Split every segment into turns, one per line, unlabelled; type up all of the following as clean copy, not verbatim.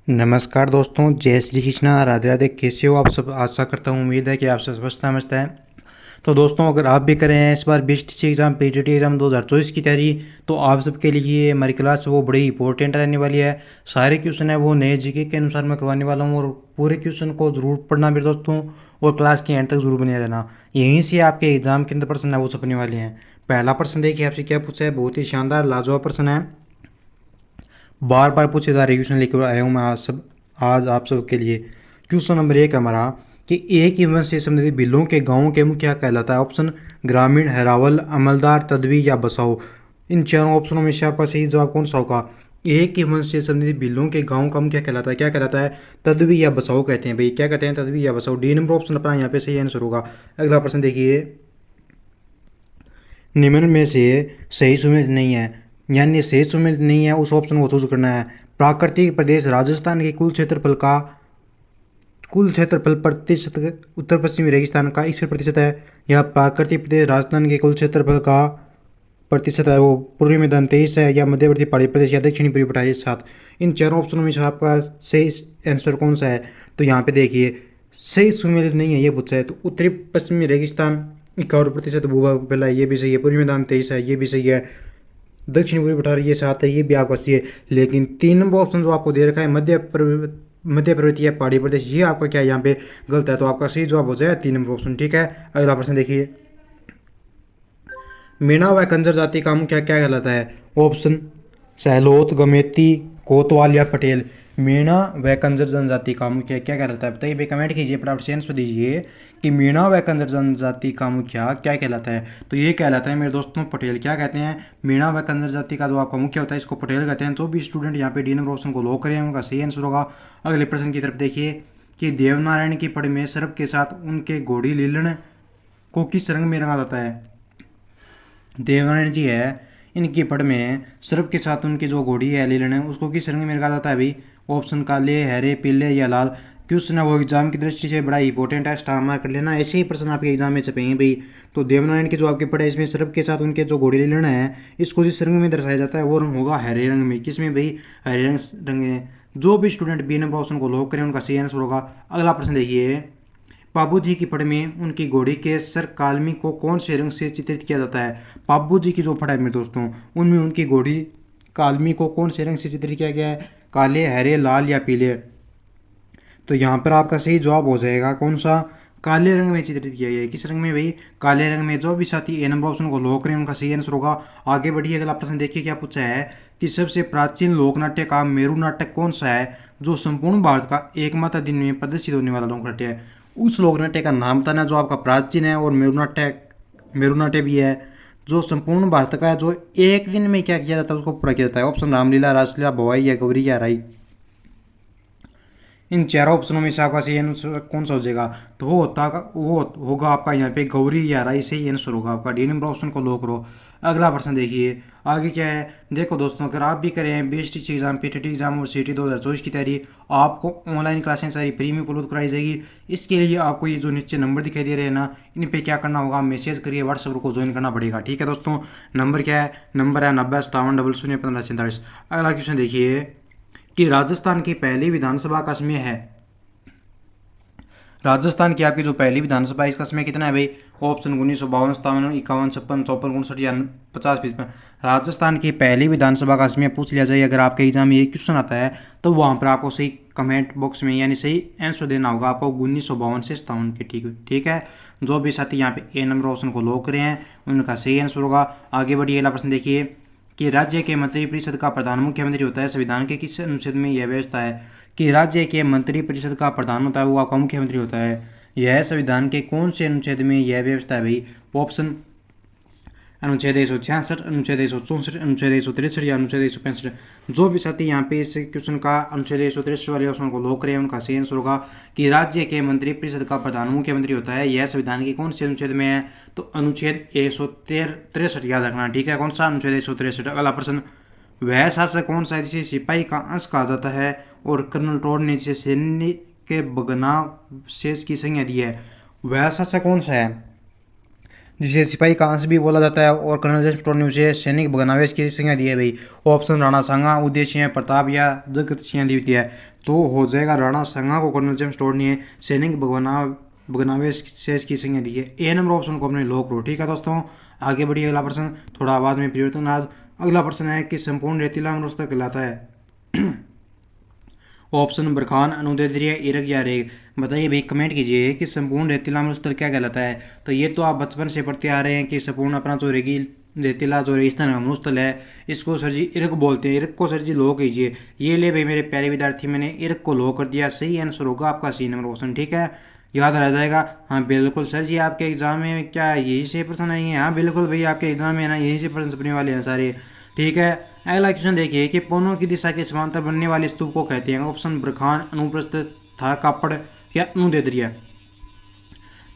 नमस्कार दोस्तों, जय श्री कृष्णा, राधे राधे। कैसे हो आप सब? आशा करता हूँ, उम्मीद है कि आप सब स्वस्थ मस्त हैं। तो दोस्तों, अगर आप भी कर रहे हैं इस बार बीएसटीसी एग्ज़ाम, पीटीटी एग्ज़ाम 2024 की तैयारी, तो आप सबके लिए हमारी क्लास वो बड़ी इंपॉर्टेंट रहने वाली है। सारे क्वेश्चन है वो नए जीके के अनुसार मैं करवाने वाला हूँ, और पूरे क्वेश्चन को ज़रूर पढ़ना मेरे दोस्तों, और क्लास के एंड तक जरूर बने रहना। यहीं से आपके एग्जाम के अंदर प्रश्न है वो छपने वाले हैं। पहला प्रश्न देखिए आपसे क्या पूछा है, बहुत ही शानदार लाजवाब प्रश्न है। बार बार पूछे जा रहे क्वेश्चन लेकर आया हूँ मैं आज आप सबके लिए। क्वेश्चन नंबर 1 हमारा कि एक ही वंश से संबंधित बिलों के गांवों के मुखिया कहलाता है। ऑप्शन ग्रामीण, हैरावल, अमलदार, तदवी या बसाओ। इन चारों ऑप्शनों में से आपका सही जवाब कौन सा होगा? एक ही वंश से संबंधित बिलों के गांव का मुखिया कहलाता है, क्या कहलाता है? तदवी या बसाओ कहते हैं भाई। क्या कहते हैं? तदवी या बसाओ। डी नंबर ऑप्शन अपना यहाँ पे सही आंसर होगा। अगला प्रश्न देखिए, निम्न में से सही सुमेलित नहीं है, यानी सही सुमेलित नहीं है उस ऑप्शन को चूज करना है। प्राकृतिक प्रदेश राजस्थान के कुल क्षेत्रफल प्रतिशत उत्तर पश्चिमी रेगिस्तान का 61% है, या प्राकृतिक प्रदेश राजस्थान के कुल क्षेत्रफल का प्रतिशत है वो पूर्वी मैदान 23 है, या मध्यवर्ती पहाड़ी प्रदेश, या दक्षिणी पूर्वी पठारी 7। इन चारों ऑप्शनों में से आपका सही आंसर कौन सा है? तो यहाँ पे देखिए, सही सुमेलित नहीं है ये पूछा है। तो उत्तरी पश्चिमी रेगिस्तान 51% भूभाग फैला है, ये भी सही है। पूर्वी मैदान 23 है, ये भी सही है। दक्षिण पूर्वी पठारी ये 7 है, ये भी आपका सही है। लेकिन 3 नंबर ऑप्शन जो आपको दे रखा है मध्य पर्वतीय पहाड़ी प्रदेश, ये आपका क्या है यहाँ पे गलत है। तो आपका सही जवाब हो जाए 3 नंबर ऑप्शन। ठीक है, अगला प्रश्न देखिए, मीणा व कंजर जाति का मुखिया क्या कहलाता है? ऑप्शन सहलोत, गमेती, कोतवाल या पटेल। मीणा व कंजर जनजाति का मुखिया क्या कहलाता है? बताइए भाई, कमेंट कीजिए, फटाफट से आंसर दीजिए कि मीणा व कंजर जनजाति का मुखिया क्या कहलाता है। तो ये कहलाता है मेरे दोस्तों पटेल। क्या कहते हैं? मीणा व कंजर जाति का जो आपका मुखिया होता है इसको पटेल कहते हैं। जो भी स्टूडेंट यहाँ पे डी नंबर ऑप्शन को लॉक करें उनका सही आंसर होगा। अगले प्रश्न की तरफ देखिए कि देवनारायण की पढ़ में सर्प के साथ उनके घोड़ी लीलन को किस रंग में रंगा जाता है? देवनारायण जी है, इनकी पढ़ में सर्प के साथ उनकी जो घोड़ी है लीलन है उसको किस रंग में रंगा जाता है भाई? ऑप्शन काले, हरे, पीले या लाल। क्वेश्चन है वो एग्जाम की दृष्टि से बड़ा इंपॉर्टेंट है, स्टार मार्क कर लेना। ऐसे ही प्रश्न आपके एग्जाम में छपेंगे भाई। तो देवनारायण की जो आपकी पढ़ है इसमें सर्प के साथ उनके जो घोड़ी लीलन है इसको जिस रंग में दर्शाया जाता है वो रंग होगा हरे रंग में। किसमें भाई? हरे रंग है। जो भी स्टूडेंट बी नंबर ऑप्शन को लॉक करें उनका सही आंसर होगा। अगला प्रश्न देखिए, पाबू जी की पढ़ में उनकी घोड़ी के सर कालमी को कौन से रंग से चित्रित किया जाता है? पाबू जी की जो पढ़ है मेरे दोस्तों उनमें उनकी घोड़ी कालमी को कौन से रंग से चित्रित किया गया है? काले, हरे, लाल या पीले। तो यहाँ पर आपका सही जवाब हो जाएगा कौन सा? काले रंग में चित्रित किया गया है। किस रंग में भाई? काले रंग में। जो भी साथी ए नंबर ऑप्शन को लॉक करें उनका सही आंसर होगा। आगे बढ़िए, अगला प्रश्न देखिए क्या पूछा है कि सबसे प्राचीन लोक नाट्य का मेरू नाटक कौन सा है जो संपूर्ण भारत का एकमात्र दिन में प्रदर्शित होने वाला लोक नाट्य है? उस लोक नाट्य का नाम बताना जो आपका प्राचीन है, और मेरू नाट्य भी है जो संपूर्ण भारत का है, जो एक दिन में क्या किया जाता है उसको पूरा किया जाता है। ऑप्शन रामलीला, रासलीला, भवाई या गौरी या राई। इन चारों ऑप्शनों में से आपका सही आंसर कौन सा हो जाएगा? तो वो होगा आपका यहाँ पे गौरी या राई। सही आंसर होगा आपका। डी नंबर ऑप्शन को लो करो। अगला प्रश्न देखिए आगे क्या है। देखो दोस्तों, अगर आप भी करें बीएसटीसी एग्जाम, पीटीटी एग्जाम और सीटी 2024 की तैयारी, आपको ऑनलाइन क्लासें सारी फ्री में उपलब्ध कराई जाएगी। इसके लिए आपको ये जो नीचे नंबर दिखाई दे रहे हैं ना, इन पे क्या करना होगा? मैसेज करिए, व्हाट्सएप को ज्वाइन करना पड़ेगा। ठीक है दोस्तों, नंबर क्या है? नंबर है 9057001547। अगला क्वेश्चन देखिए कि राजस्थान की पहली विधानसभा का समय है। राजस्थान की आपकी जो पहली विधानसभा है इसका समय कितना है भाई? ऑप्शन 1952, 57, 51, 56, 54, 59 या 50, 55। राजस्थान की पहली विधानसभा का समय पूछ लिया जाए, अगर आपके एग्जाम में ये क्वेश्चन आता है तो वहाँ पर आपको सही कमेंट बॉक्स में यानी सही आंसर देना होगा आपको 1952 से 57 के। ठीक है। जो भी साथी यहाँ पे ए नंबर ऑप्शन को लॉक करे हैं उनका सही आंसर होगा। आगे बढ़िए, अगला प्रश्न देखिए कि राज्य के मंत्रिपरिषद का प्रधान मुख्यमंत्री होता है। संविधान के किस अनुच्छेद में यह व्यवस्था है कि राज्य के मंत्रिपरिषद का प्रधान होता है वो आपका मुख्यमंत्री होता है? यह संविधान के कौन से अनुच्छेद में यह व्यवस्था है भाई? ऑप्शन अनुच्छेद 166, अनुच्छेद 164, अनुच्छेद 163 या अनुच्छेद 165। जो भी साथी यहाँ पे इस क्वेश्चन का अनुच्छेद 163 वाले ऑप्शन को लॉक करें उनका सही आंसर होगा कि राज्य के मंत्रिपरिषद का प्रधान मुख्यमंत्री होता है। यह संविधान के कौन से अनुच्छेद में है? तो अनुच्छेद 163 याद रखना। ठीक है, कौन सा? अनुच्छेद 163। अगला प्रश्न, वह शासक कौन सा है जिसे सिपाही का अंश कहा जाता है और कर्नल टोड ने जिसे सैनिक के भग्नावशेष की संज्ञा दी है? वह शासक कौन सा है जिसे सिपाही का अंश भी बोला जाता है और कर्नल जेम्स टोड ने उसे सैनिक भग्नावशेष की संज्ञा दी है भाई? ऑप्शन राणा सांगा, उदय सिंह प्रताप या जगत सिंह द्वितीय। तो हो जाएगा राणा संगा को कर्नल जेम्स टोड ने सैनिक भगनावे से इसकी संज्ञा दी है। ए नंबर ऑप्शन को अपने लॉक करो। ठीक है दोस्तों, आगे बढ़िए। अगला प्रश्न थोड़ा आवाज में परिवर्तन आज। अगला प्रश्न है कि संपूर्ण रेतीला मरुस्थल कहलाता है। ऑप्शन नंबर खान, अनुदैर्ध्य, इरक या रेग। बताइए भाई, कमेंट कीजिए कि संपूर्ण रेतीला मरुस्थल क्या कहलाता है। तो ये तो आप बचपन से पढ़ते आ रहे हैं कि संपूर्ण अपना जो रेतीला जो रेगिस्तान मरुस्थल है इसको सर जी इरक बोलते हैं। इरक को सर जी लो कीजिए। ये ले भाई मेरे प्यारे विद्यार्थी, मैंने इरक को लो कर दिया। सही आंसर होगा आपका सी नंबर ऑप्शन। ठीक है, याद रह जाएगा। हाँ बिल्कुल सर जी, आपके एग्जाम में क्या यही से प्रश्न आएंगे? हाँ बिल्कुल भाई, आपके एग्जाम में ना यही से प्रश्न बनने वाले हैं सारे। ठीक है, अगला क्वेश्चन देखिए कि पवनों की दिशा के समांतर बनने वाले स्तूप को कहते हैं। ऑप्शन बरखान, अनुप्रस्थ, था कापड़ या अनुदैर्ध्य।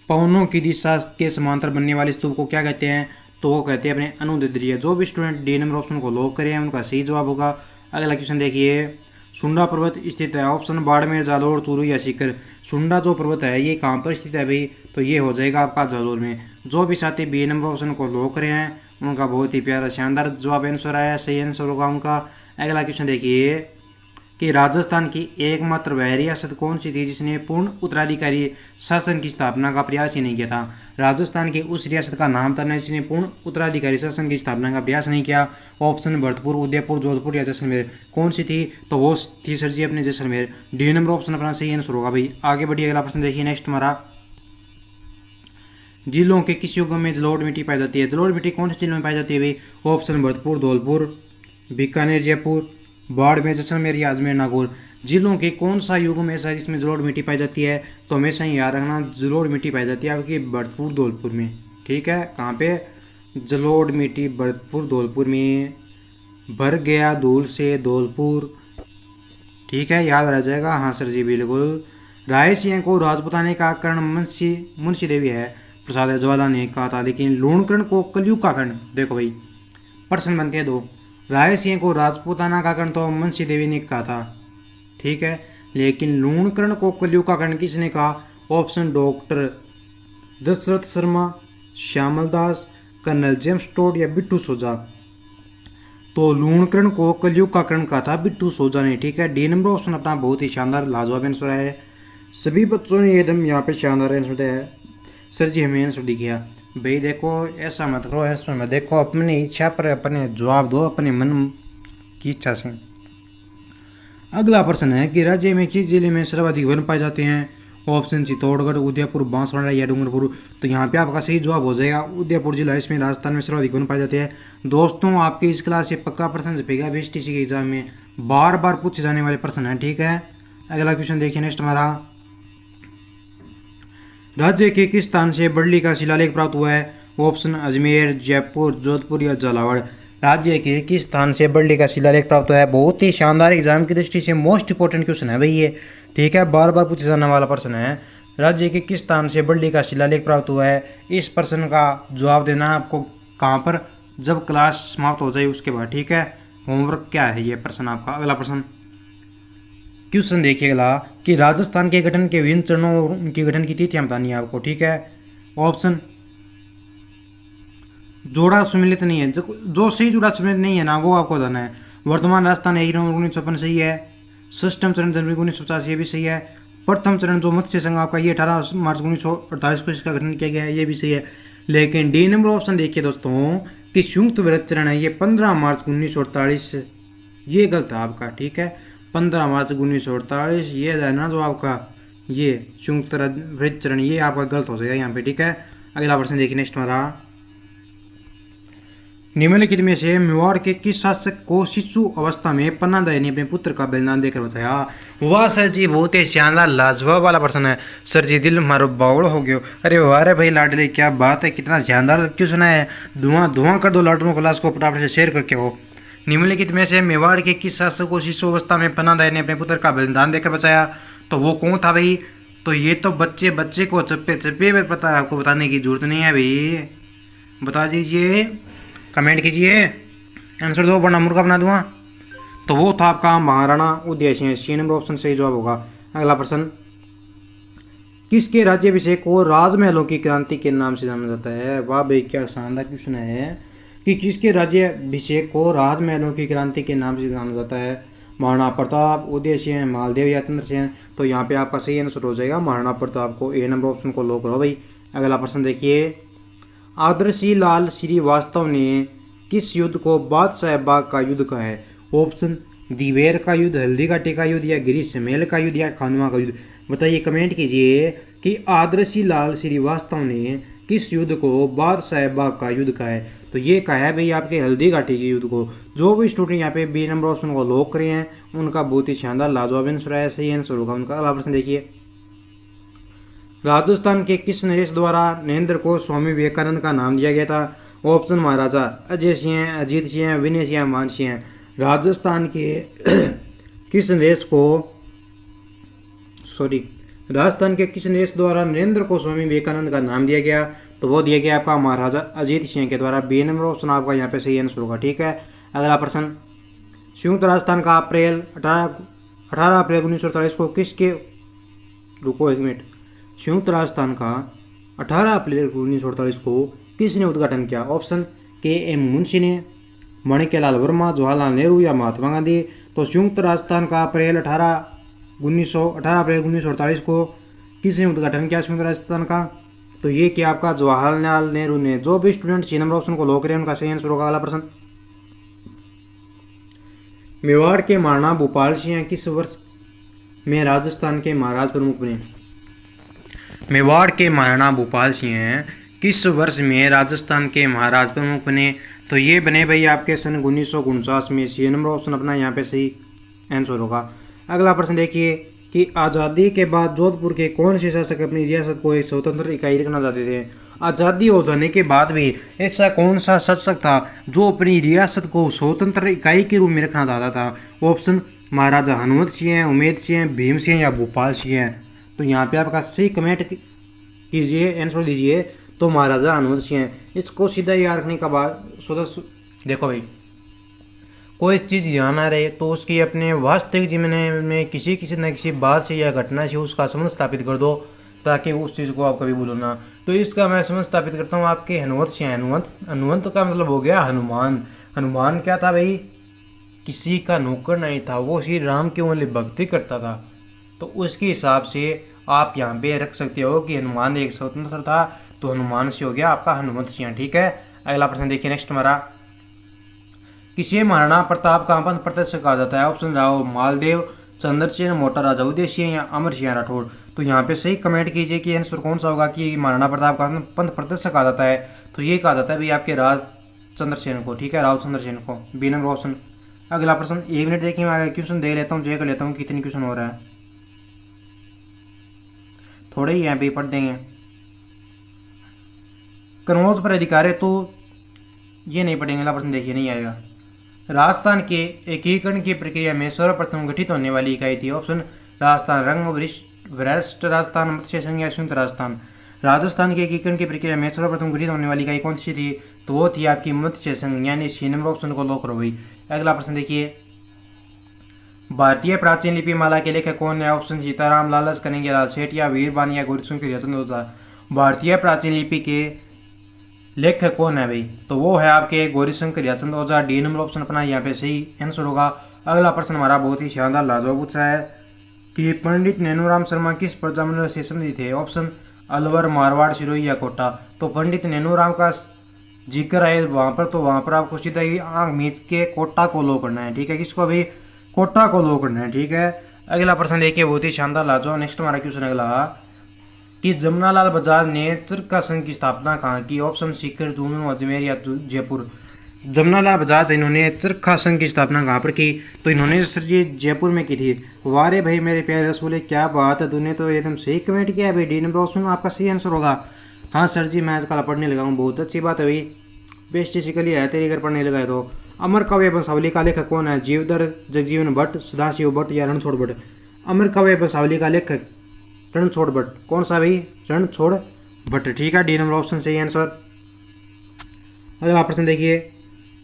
पवनों की दिशा के समांतर बनने वाले स्तूप को क्या कहते हैं? तो वो कहते हैं अपने अनुदैर्ध्य। जो भी स्टूडेंट डी नंबर ऑप्शन को लॉक करें उनका सही जवाब होगा। अगला क्वेश्चन देखिए, सुंडा पर्वत स्थित है। ऑप्शन बाड़मेर, जालोर, चूरू या सीकर। सुंडा जो पर्वत है ये कहाँ पर स्थित है भाई? तो ये हो जाएगा आपका जालोर में। जो भी साथी बी नंबर ऑप्शन को लॉक करे हैं उनका बहुत ही प्यारा शानदार जवाब आंसर आया, सही आंसर होगा उनका। अगला क्वेश्चन देखिए कि राजस्थान की एकमात्र वह रियासत कौन सी थी जिसने पूर्ण उत्तराधिकारी शासन की स्थापना का प्रयास ही नहीं किया था? राजस्थान की उस रियासत का नाम था जिसने पूर्ण उत्तराधिकारी शासन की स्थापना का प्रयास नहीं किया। ऑप्शन भरतपुर, उदयपुर, जोधपुर या जैसलमेर। कौन सी थी? तो वो थी सर जी अपने जैसलमेर। डी नंबर ऑप्शन अपना सही आंसर होगा भाई। आगे बढ़िए, अगला प्रश्न देखिए नेक्स्ट हमारा। जिलों के किस युग में जलोढ़ मिट्टी पाई जाती है? जलोढ़ मिट्टी कौन से जिलों में पाई जाती है भाई? ऑप्शन भरतपुर, धौलपुर, बीकानेर, जयपुर, बाड़मेर, जैसलमेर या अजमेर, नागौर। जिलों के कौन सा युग में ऐसा जिसमें जलोढ़ मिट्टी पाई जाती है? तो हमेशा ही याद रखना, जलोढ़ मिट्टी पाई जाती है आपकी भरतपुर, धौलपुर में। ठीक है, कहाँ पे? जलोढ़ मिट्टी भरतपुर, धौलपुर में। भर गया धूल से धौलपुर। ठीक है, याद रह जाएगा। हाँ सर जी बिल्कुल। राय सिंह को राजपुताने का कर्ण मुंशी देवी है, प्रसाद ज्वाला ने कहा था। लेकिन लूणकर्ण को कलयुग का कर्ण। देखो भाई, प्रश्न बनते हैं दो। राय सिंह को राजपूताना का कर्ण तो मुंशी देवी ने कहा था, ठीक है, लेकिन लूणकर्ण को कलयुग का कर्ण किसने कहा? ऑप्शन डॉक्टर दशरथ शर्मा, श्यामल दास, कर्नल जेम्स टोड या बिट्टू सोजा। तो लूणकर्ण को कलयुग का कर्ण कहा था बिट्टू सोजा ने। ठीक है, डी नंबर ऑप्शन अपना बहुत ही शानदार लाजवाब आंसर है। सभी बच्चों ने एकदम यहाँ पे शानदार आंसर दिया है। सर जी हमें आंसर दिखा भाई। देखो ऐसा मत करो, ऐसा मत देखो, अपनी इच्छा पर अपने जवाब दो, अपने मन की इच्छा से। अगला प्रश्न है कि राज्य में किस जिले में सर्वाधिक वन पाए जाते हैं? ऑप्शन चित्तौड़गढ़, उदयपुर, बांसवाड़ा या डूंगरपुर। तो यहाँ पे आपका सही जवाब हो जाएगा उदयपुर जिला। इसमें राजस्थान में सर्वाधिक वन पाए जाते हैं। दोस्तों आपके इस क्लास से पक्का प्रश्न छपेगा बीएसटीसी के एग्जाम में, बार बार पूछे जाने वाले प्रश्न है। ठीक है, अगला क्वेश्चन देखिए नेक्स्ट हमारा। राज्य के किस स्थान से बरली का शिलालेख प्राप्त हुआ है? ऑप्शन अजमेर, जयपुर, जोधपुर या झालावाड़। राज्य के किस स्थान से बरली का शिलालेख प्राप्त हुआ है? बहुत ही शानदार एग्जाम की दृष्टि से मोस्ट इंपोर्टेंट क्वेश्चन है भाई ये। ठीक है, बार बार पूछे जाने वाला प्रश्न है। राज्य के किस स्थान से बरली का शिलालेख प्राप्त हुआ है? इस प्रश्न का जवाब देना है आपको कहाँ पर? जब क्लास समाप्त हो जाए उसके बाद। ठीक है, होमवर्क क्या है ये प्रश्न आपका। अगला प्रश्न क्वेश्चन देखिएगा कि राजस्थान के गठन के विभिन्न चरणों और उनकी गठन की तिथियां बतानी है आपको। ठीक है, ऑप्शन जोड़ा सुमिलित नहीं है, जो सही जोड़ा सुमिलित नहीं है ना वो आपको बताना है। वर्तमान राजस्थान 1 नवंबर 1956 सही है। षष्ठम चरण जनवरी 1950 ये भी सही है। प्रथम चरण जो मत्स्य संघ आपका ये 18 मार्च 1948 को इसका गठन किया गया है, ये भी सही है। लेकिन डी नंबर ऑप्शन देखिए दोस्तों कि संयुक्त वृहत चरण है ये 15 मार्च 1948, ये गलत है आपका। ठीक है, 15 मार्च 1948 ये है ना जो आपका ये संयुक्त वृहत चरण, ये आपका गलत हो जाएगा यहाँ पे। ठीक है, अगला प्रश्न देखिए नेक्स्ट हमारा। निम्नलिखित में से मेवाड़ के किस शासक को शिशु अवस्था में पन्नादाई ने अपने पुत्र का बलिदान देकर बताया? वाह सर जी, बहुत ही शानदार लाजवाब वाला प्रश्न है। सर जी दिल मारो बावड़ हो गयो। अरे वाह रे भाई लाडले, क्या बात है, कितना शानदार क्वेश्चन है। धुआं धुआं कर दो लाडलों क्लास को फटाफट से शेयर करके हो। निम्नलिखित में से मेवाड़ के किस शासक को शिशु अवस्था में पन्नादाई ने अपने पुत्र का बलिदान देकर बचाया? तो वो कौन था भाई? तो ये तो बच्चे को चप्पे चप्पे में पता है, आपको बताने की जरूरत नहीं है भाई। बता दीजिए, कमेंट कीजिए, आंसर दो वरना मुर्गा बना दूंगा। तो वो था आपका महाराणा उदय सिंह। सी नंबर ऑप्शन सही जवाब होगा। अगला प्रश्न, किसके राज्याभिषेक को राजमहलों की क्रांति के नाम से जाना जाता है? वाह भाई, क्या शानदार क्वेश्चन है कि किसके राज्याभिषेक को राजमहलों की क्रांति के नाम से जाना जाता है? महाराणा प्रताप, उदयसिंह, मालदेव या चंद्रसेन। तो यहाँ पे आपका सही आंसर हो जाएगा महाराणा प्रताप को। ए नंबर ऑप्शन को लॉक करो भाई। अगला प्रश्न देखिए, आदर्शी लाल श्रीवास्तव ने किस युद्ध को बादशाह बाग का युद्ध कहा है? ऑप्शन दिवेर का युद्ध, हल्दी घाटी का युद्ध, या ग्रीष्मेल का युद्ध, या खानवा का युद्ध। बताइए, कमेंट कीजिए कि आदर्शी लाल श्रीवास्तव ने किस युद्ध को बादशाह बाग का युद्ध कहा है? तो ये कहा है भाई आपके हल्दी घाटी के युद्ध को। जो भी स्टूडेंट यहाँ पे बी नंबर ऑप्शन को लॉक करे हैं उनका बहुत ही शानदार लाजवाब आंसर है, सही आंसर होगा उनका। अगला प्रश्न देखिए, राजस्थान के किस नरेश द्वारा नरेंद्र को स्वामी विवेकानंद का नाम दिया गया था? ऑप्शन महाराजा अजय सिंह, अजीत सिंह, विनय सिंह, मान सिंह। राजस्थान के किस नरेश को राजस्थान के किस नरेश द्वारा नरेंद्र को स्वामी विवेकानंद का नाम दिया गया? तो वो दिया गया आपका महाराजा अजीत सिंह के द्वारा। बी नंबर ऑप्शन आपका यहाँ पे सही आंसर होगा, ठीक है। अगला प्रश्न, संयुक्त राजस्थान का 18 अप्रैल 1948 को किसके, रुको एक मिनट, संयुक्त राजस्थान का 18 अप्रैल 1948 को किसने उद्घाटन किया? ऑप्शन के एम मुंशी ने, माणिक्यलाल वर्मा, जवाहरलाल नेहरू, या महात्मा गांधी। तो संयुक्त राजस्थान का 18 अप्रैल 1948 को किसने उद्घाटन किया संयुक्त राजस्थान का? तो ये क्या आपका जवाहरलाल नेहरू ने। जो भी स्टूडेंट सी नंबर ऑप्शन को लॉक करें उनका सही आंसर होगा। अगला प्रश्न, मेवाड़ के महाराणा भूपाल सिंह किस वर्ष में राजस्थान के महाराज प्रमुख बने? मेवाड़ के महाराणा भूपाल सिंह किस वर्ष में राजस्थान के महाराज प्रमुख बने? तो ये बने भाई आपके सन 1949 में। सी नंबर ऑप्शन अपना यहाँ पे सही आंसर होगा। अगला प्रश्न देखिए कि आज़ादी के बाद जोधपुर के कौन से शासक अपनी रियासत को एक स्वतंत्र इकाई रखना चाहते थे? आज़ादी हो जाने के बाद भी ऐसा कौन सा शासक था जो अपनी रियासत को स्वतंत्र इकाई के रूप में रखना चाहता था? ऑप्शन महाराजा हनुमत सिंह, उमेद सिंह, भीम सिंह, या भूपाल सिंह। तो यहाँ पे आपका सही कमेंट कीजिए, आंसर दीजिए। तो महाराजा हनुमत सिंह। इसको सीधा याद रखने का बाद देखो भाई, कोई चीज़ ध्यान ना रहे तो उसकी अपने वास्तविक जीवन में किसी न किसी बात से या घटना से उसका संबंध स्थापित कर दो ताकि उस चीज़ को आप कभी भूलो ना। तो इसका मैं संबंध स्थापित करता हूँ आपके हनुमत से। हनुमंत का मतलब हो गया हनुमान। हनुमान क्या था भाई? किसी का नौकर नहीं था, वो श्री राम की ओनली भक्ति करता था। तो उसके हिसाब से आप यहाँ पे रख सकते हो कि हनुमान एक स्वतंत्र था, तो हनुमान से हो गया आपका हनुमत सिंह, ठीक है। अगला प्रश्न देखिए नेक्स्ट हमारा, किसे महाराणा प्रताप का पंथ प्रदर्शक कहा जाता है? ऑप्शन राव मालदेव, चंद्रसेन, मोटा राजा उदय सिंह, या अमर सिंह राठौड़। तो यहाँ पे सही कमेंट कीजिए कि आंसर कौन सा होगा कि महाराणा प्रताप का पंथ प्रदर्शक कहा जाता है। तो ये कहा जाता है भाई आपके राज चंद्रसेन को, ठीक है, राव चंद्रसेन को। B number option. अगला प्रश्न, 1 मिनट देखिए, मैं आगे क्वेश्चन दे लेता हूँ, चेक कर लेता हूँ कितनी क्वेश्चन हो रहा है, थोड़े ही यहाँ पे पढ़ देंगे। कनौज पर अधिकार है तो ये नहीं पढ़ेंगे। अगला प्रश्न देखिए, नहीं आएगा। राजस्थान के एकीकरण की प्रक्रिया में सर्वप्रथम गठित होने वाली इकाई थी? ऑप्शन राजस्थान रंग, वरिष्ठ राजस्थान, मत्स्य संघ, या संयुक्त राजस्थान। राजस्थान के एकीकरण की प्रक्रिया में सर्वप्रथम गठित होने वाली इकाई कौन सी थी? तो वो थी आपकी मत्स्य संघ, यानी सी नंबर ऑप्शन को लॉक करो भाई। अगला प्रश्न देखिए, भारतीय प्राचीन लिपि माला के लेखक कौन है? ऑप्शन सीताराम, लालच कन्हैयालाल सेठ, या वीरबानी, या गौरीशंकर रियाचंद ओझा। भारतीय प्राचीन लिपि के लेखक कौन है भाई? तो वो है आपके गौरीशंकर रियाचंद ओझा। डी नंबर ऑप्शन अपना यहाँ पे सही आंसर होगा। अगला प्रश्न हमारा बहुत ही शानदार लाजवाब पूछा है कि पंडित नैनूराम शर्मा किस प्रजामंडल से संबंधित थे? ऑप्शन अलवर, मारवाड़, सिरोही, या कोटा। तो पंडित नैनूराम का जिक्र है वहाँ पर, तो वहाँ पर आपको सीधा ही आंख मीच के कोटा को लो करना है, ठीक है। किसको भाई? कोटा को लो करना है, ठीक है। अगला प्रश्न देखिए, बहुत ही शानदार लाजवाब। नेक्स्ट हमारा क्वेश्चन अगला कि जमनालाल बजाज ने चरखा संघ की स्थापना कहाँ की? ऑप्शन सीकर, झुंझुनू, अजमेर, या जयपुर। जमनालाल बजाज इन्होंने चरखा संघ की स्थापना कहाँ पर की? तो इन्होंने सर जी जयपुर में की थी। वारे भाई मेरे प्यारे रसगुल्ले, क्या बात है, तूने तो एकदम सही कमेंट किया है भाई। डी नंबर ऑप्शन आपका सही आंसर होगा। हाँ सर जी, मैं आजकल पढ़ने लगा हूँ, बहुत अच्छी बात है भाई, बेसिकली है तेरी घर पढ़ने लगा है। तो अमर काव्य वंशावली का लेखक कौन है? जीवधर, जगजीवन भट्ट, सदाशिव भट्ट, या रणछोड़ भट्ट। अमर काव्य वंशावली का लेखक रणछोड़ भट्ट। कौन सा भाई? रणछोड़ भट्ट, ठीक है। डी नंबर ऑप्शन सही आंसर। अगला प्रश्न देखिए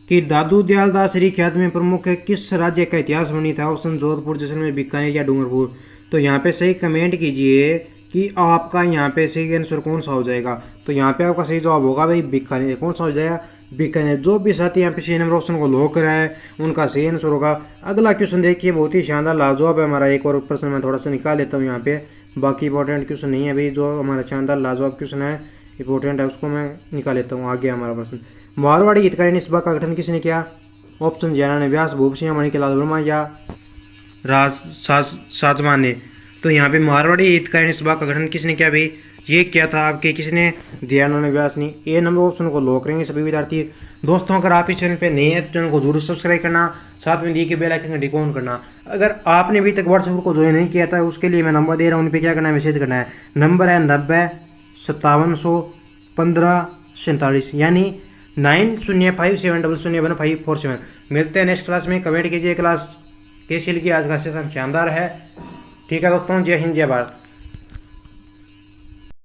कि दादू दयाल दास श्री ख्यात में प्रमुख किस राज्य का इतिहास वर्णित है? ऑप्शन जोधपुर, जैसलमेर, बीकानेर, या डूंगरपुर। तो यहाँ पे सही कमेंट कीजिए कि आपका यहाँ पे सही आंसर कौन सा हो जाएगा। तो यहाँ पे आपका सही जवाब होगा भाई बीकानेर। कौन सा हो जाएगा? बीकानेर। जो भी साथी यहाँ पे सी नंबर ऑप्शन को लॉक करा है उनका सही आंसर होगा। अगला क्वेश्चन देखिए, बहुत ही शानदार लाजवाब है हमारा। एक और प्रश्न मैं थोड़ा सा निकाल लेता हूँ यहाँ पे, बाकी इंपॉर्टेंट क्वेश्चन नहीं है भाई। जो हमारा शानदार लाजवाब क्वेश्चन है, इंपॉर्टेंट है, उसको मैं निकाल लेता हूँ। आगे हमारा प्रश्न, मारवाड़ी हितकारी सभा का गठन किसने किया? ऑप्शन जयनारायण व्यास, भूप सिंह मणिलाल वर्मा या शाहजहां ने। तो यहाँ पे मारवाड़ी हितकारी सभा का गठन किसने किया भाई? ये क्या था आपके, किसने? जयनारायण व्यास ने। ए नंबर ऑप्शन को लॉक करेंगे सभी विद्यार्थी। दोस्तों अगर आप इस चैनल पे नए हैं तो चैनल को जरूर सब्सक्राइब करना, साथ में दिए के बेल आइकन घंटी ऑन करना। अगर आपने अभी तक व्हाट्सएप को ज्वाइन नहीं किया था, उसके लिए मैं नंबर दे रहा हूँ, उन पर क्या करना है, मैसेज करना है। नंबर है 90571547, यानी 9057001547। मिलते हैं नेक्स्ट क्लास में। कमेंट कीजिए क्लास कैसी लगी आज का सेशन, शानदार है। ठीक है दोस्तों, जय हिंद जय भारत।